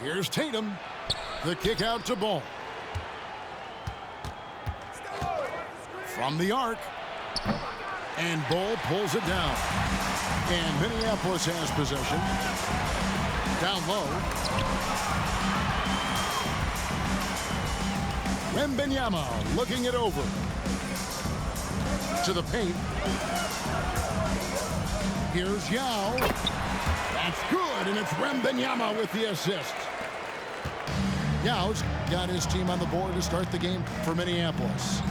Here's Tatum. The kick out to Ball. From the arc. And Ball pulls it down. And Minneapolis has possession. Down low. Wembanyama looking it over. To the paint. Here's Yao. That's good, and it's Wembanyama with the assist. Yao's got his team on the board to start the game for Minneapolis.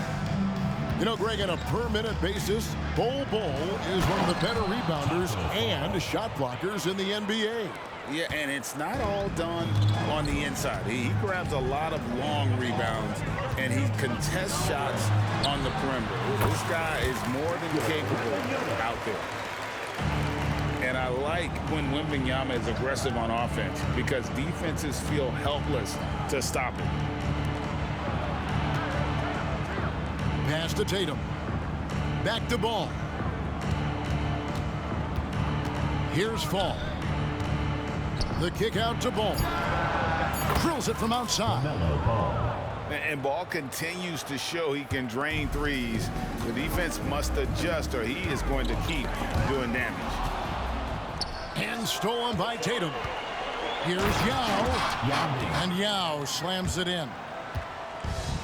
You know, Greg, on a per-minute basis, Bol is one of the better rebounders and shot blockers in the NBA. Yeah, and it's not all done on the inside. He grabs a lot of long rebounds, and he contests shots on the perimeter. This guy is more than capable out there. And I like when Wembanyama is aggressive on offense because defenses feel helpless to stop him. Pass to Tatum. Back to Ball. Here's Fall. The kick out to Ball. Drills it from outside. And Ball continues to show he can drain threes. The defense must adjust or he is going to keep doing damage. And stolen by Tatum. Here's Yao. And Yao slams it in.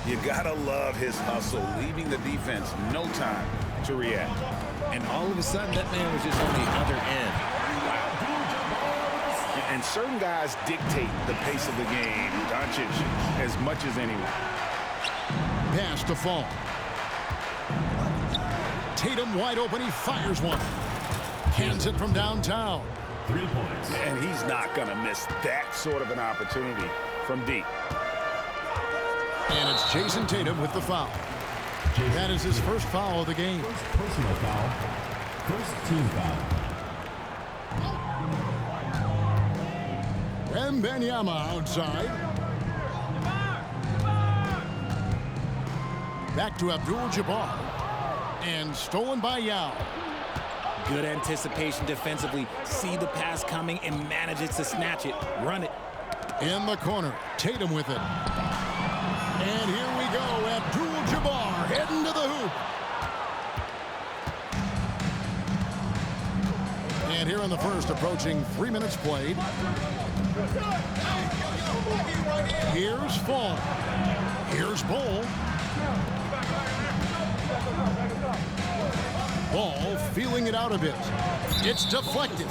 You gotta love his hustle, leaving the defense no time to react. And all of a sudden, that man was just on the other end. And certain guys dictate the pace of the game, Doncic, as much as anyone. Pass to Fall. Tatum wide open, he fires one. Hands it from downtown. 3 points. And he's not gonna miss that sort of an opportunity from deep. And it's Jason Tatum with the foul. That is his first foul of the game. First personal foul. First team foul. Wembanyama outside. Back to Abdul-Jabbar. And stolen by Yao. Good anticipation defensively. See the pass coming and manages to snatch it. Run it. In the corner. Tatum with it. And here we go. Abdul-Jabbar heading to the hoop. And here in the first, approaching 3 minutes played. Here's Fall. Here's Ball. Ball feeling it out a bit. It's deflected.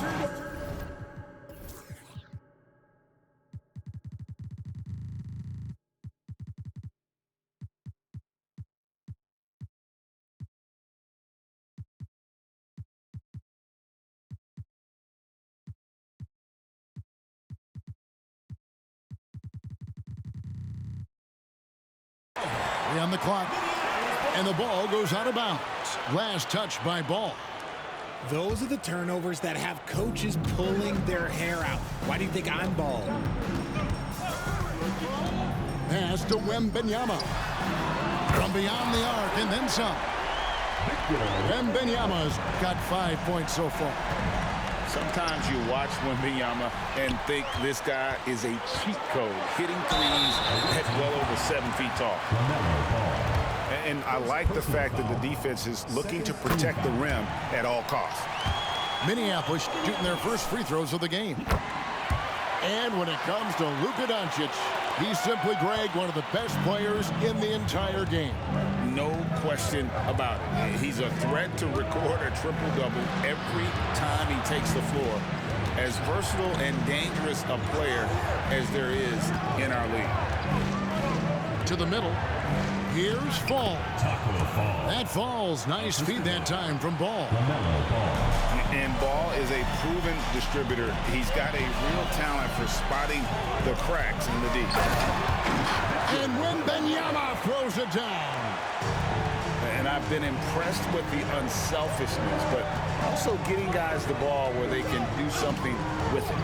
On the clock, and the ball goes out of bounds. Last touch by Ball. Those are the turnovers that have coaches pulling their hair out. Why do you think I'm Ball? Pass to Wembanyama. From beyond the arc and then some. Wembanyama's got 5 points so far. Sometimes you watch Wembanyama and think this guy is a cheat code, hitting threes at well over 7 feet tall. And I like the fact that the defense is looking to protect the rim at all costs. Minneapolis shooting their first free throws of the game. And when it comes to Luka Doncic, he's simply, Greg, one of the best players in the entire game. No question about it. He's a threat to record a triple-double every time he takes the floor. As versatile and dangerous a player as there is in our league. To the middle. Here's Fall. That Fall's nice feed that time from Ball. And Ball is a proven distributor. He's got a real talent for spotting the cracks in the D. And Wembanyama throws it down. And I've been impressed with the unselfishness, but also getting guys the ball where they can do something with it.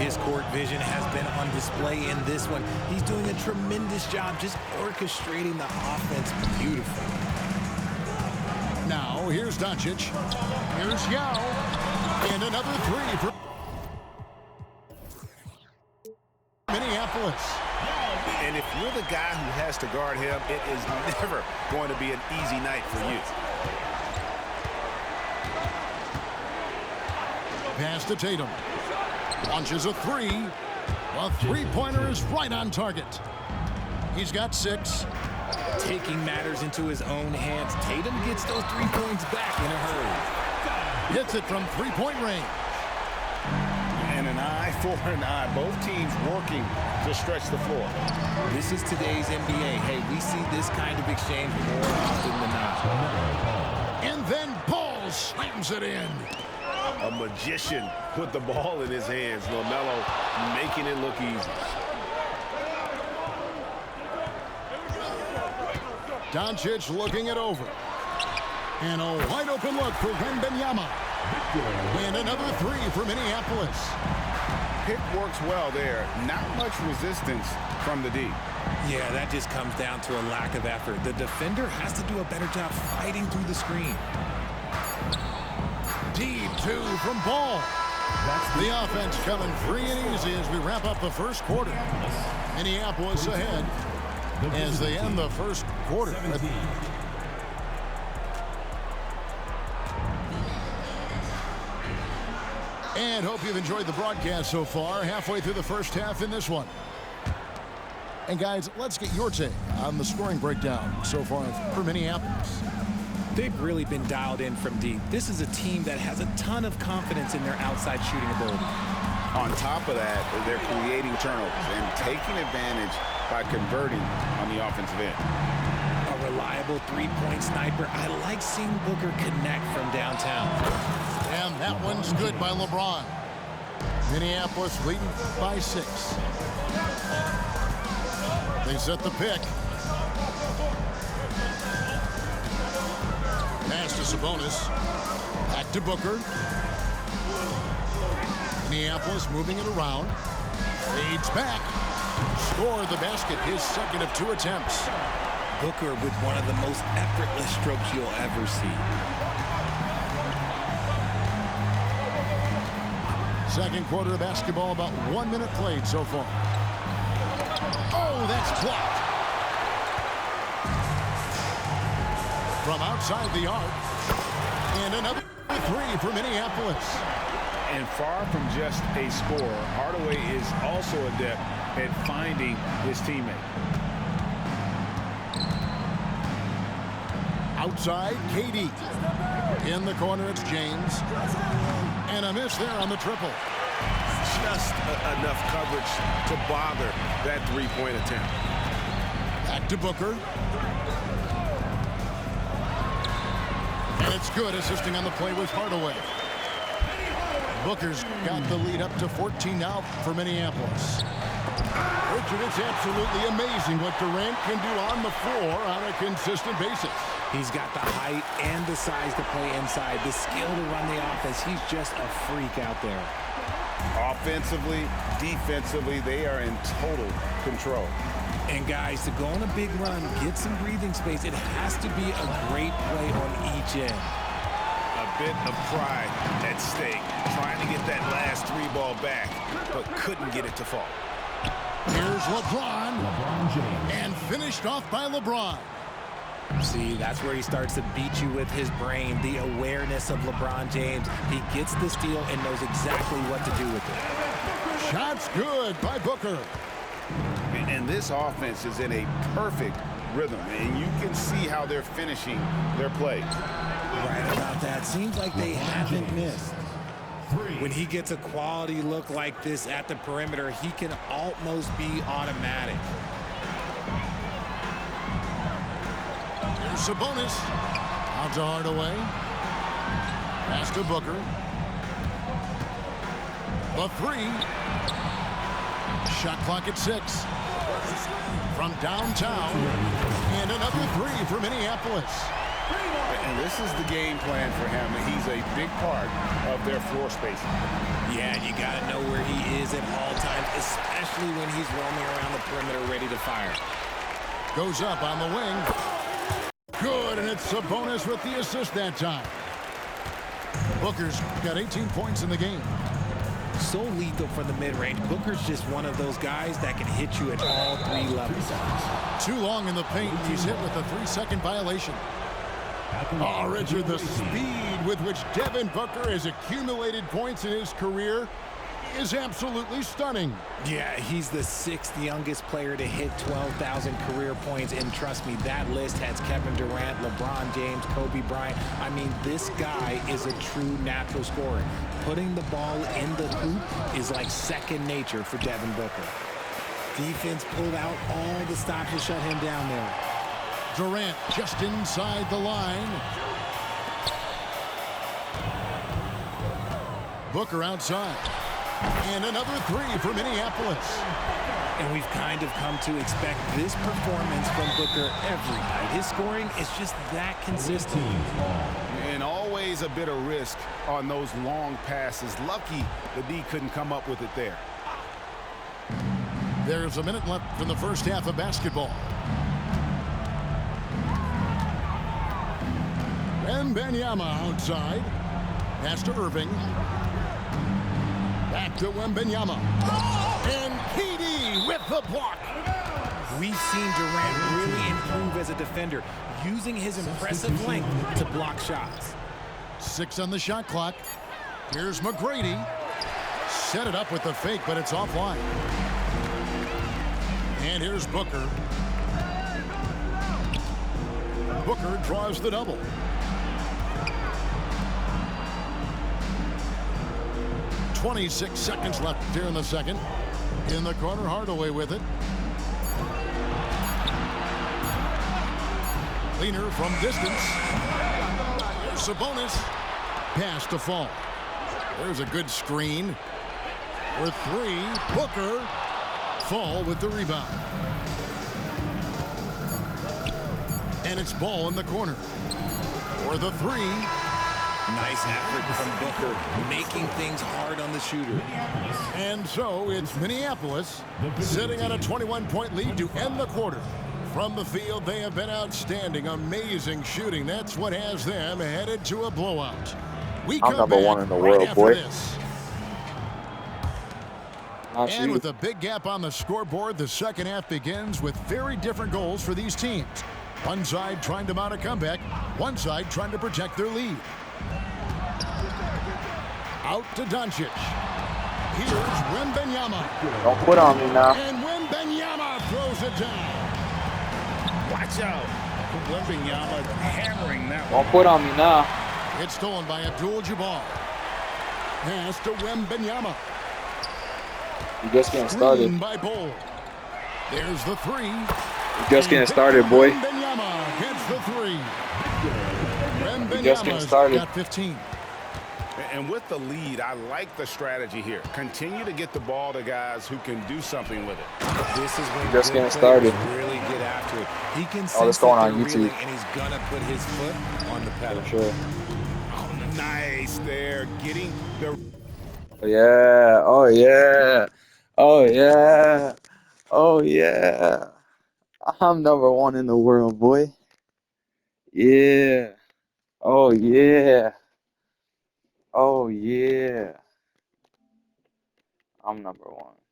His court vision has been on display in this one. He's doing a tremendous job just orchestrating the offense beautifully. Now, here's Doncic. Here's Yao. And another three for Minneapolis. Minneapolis. And if you're the guy who has to guard him, it is never going to be an easy night for you. Pass to Tatum. Launches a three. A three-pointer is right on target. He's got 6. Taking matters into his own hands, Tatum gets those 3 points back in a hurry. Hits it from three-point range. And an eye for an eye. Both teams working to stretch the floor. This is today's NBA. Hey, we see this kind of exchange more often than not. And then Paul slams it in. A magician put the ball in his hands. LaMelo making it look easy. Doncic looking it over. And a wide open look for Wembanyama. And another 3 for Minneapolis. Pick works well there. Not much resistance from the D. Yeah, that just comes down to a lack of effort. The defender has to do a better job fighting through the screen. Deep 2 from Ball. The offense coming free and easy as we wrap up the first quarter. Minneapolis ahead as they end the first quarter. And hope you've enjoyed the broadcast so far. Halfway through the first half in this one. And guys, let's get your take on the scoring breakdown so far for Minneapolis. They've really been dialed in from deep. This is a team that has a ton of confidence in their outside shooting ability. On top of that, they're creating turnovers and taking advantage by converting on the offensive end. A reliable three-point sniper. I like seeing Booker connect from downtown. And that one's good by LeBron. Minneapolis leading by 6. They set the pick. Pass to Sabonis. Back to Booker. Minneapolis moving it around. Fades back. Scored the basket, his second of 2 attempts. Booker with one of the most effortless strokes you'll ever see. Second quarter of basketball, about 1 minute played so far. Oh, that's blocked. From outside the arc. And another 3 for Minneapolis. And far from just a scorer, Hardaway is also adept at finding his teammate. Outside, KD. In the corner, it's James. And a miss there on the triple. Just enough coverage to bother that three-point attempt. Back to Booker. And it's good, assisting on the play with Hardaway. Booker's got the lead up to 14 now for Minneapolis. Richard, it's absolutely amazing what Durant can do on the floor on a consistent basis. He's got the height and the size to play inside, the skill to run the offense. He's just a freak out there. Offensively, defensively, they are in total control. And guys, to go on a big run, get some breathing space, it has to be a great play on each end. A bit of pride at stake, trying to get that last 3 ball back, but couldn't get it to fall. Here's LeBron. And finished off by LeBron. See, that's where he starts to beat you with his brain, the awareness of LeBron James. He gets the steal and knows exactly what to do with it. Shots good by Booker. And this offense is in a perfect rhythm, and you can see how they're finishing their plays. Right about that. Seems like they haven't missed. When he gets a quality look like this at the perimeter, he can almost be automatic. Here's Sabonis. Out to Hardaway. Pass to Booker. The 3. Shot clock at 6. From downtown. And another 3 for Minneapolis. And this is the game plan for him. He's a big part of their floor spacing. Yeah, you got to know where he is at all times, especially when he's roaming around the perimeter ready to fire. Goes up on the wing. Good, and it's Sabonis with the assist that time. Booker's got 18 points in the game. So lethal from the mid-range. Booker's just one of those guys that can hit you at all 3 levels. Too long in the paint. He's hit with a 3-second violation. Oh, Richard, the speed with which Devin Booker has accumulated points in his career is absolutely stunning. Yeah, he's the 6th youngest player to hit 12,000 career points, and trust me, that list has Kevin Durant, LeBron James, Kobe Bryant. I mean, this guy is a true natural scorer. Putting the ball in the hoop is like second nature for Devin Booker. Defense pulled out all the stops to shut him down there. Durant just inside the line. Booker outside. And another 3 for Minneapolis. And we've kind of come to expect this performance from Booker every night. His scoring is just that consistent. And always a bit of risk on those long passes. Lucky the D couldn't come up with it there. There's a minute left in the first half of basketball. Wembanyama outside. Pass to Irving. Back to Wembanyama. And KD with the block. We've seen Durant really improve as a defender, using his impressive length to block shots. 6 on the shot clock. Here's McGrady. Set it up with the fake, but it's offline. And here's Booker. Booker draws the double. .26 seconds left here in the second. In the corner, Hardaway with it. Leaner from distance. There's Sabonis. Pass to Fall. There's a good screen. For 3, Booker. Fall with the rebound. And it's Ball in the corner. For the 3. Nice effort from Booker, making things hard on the shooter. And so it's Minneapolis sitting on a 21-point lead to end the quarter. From the field, they have been outstanding. Amazing shooting. That's what has them headed to a blowout. We come number back 1 in the right world, after boy. this. Not And you. with a big gap on the scoreboard, the second half begins with very different goals for these teams. One side trying to mount a comeback, one side trying to protect their lead. Out to Doncic. Here's Wembanyama. Don't quit on me now. And Wembanyama throws it down. Watch out. Wembanyama hammering that Don't one. quit on me now. It's stolen by Abdul-Jabbar. Pass to Wembanyama. You're just getting Screen started. by Bol. There's the 3. You're just getting started, boy. Wembanyama gets the 3. You're just getting Wembanyama's started. got 15. And with the lead, I like the strategy here. Continue to get the ball to guys who can do something with it. This is when Just good getting players started. really get after it. He can Oh, sense this going that on they're YouTube. reeling, and he's gonna put his foot on the pedal. For sure. Oh, nice there. Getting the Oh, yeah. Oh, yeah. Oh, yeah. Oh, yeah. I'm number 1 in the world, boy. Yeah. Oh, yeah. Oh, yeah. I'm number 1.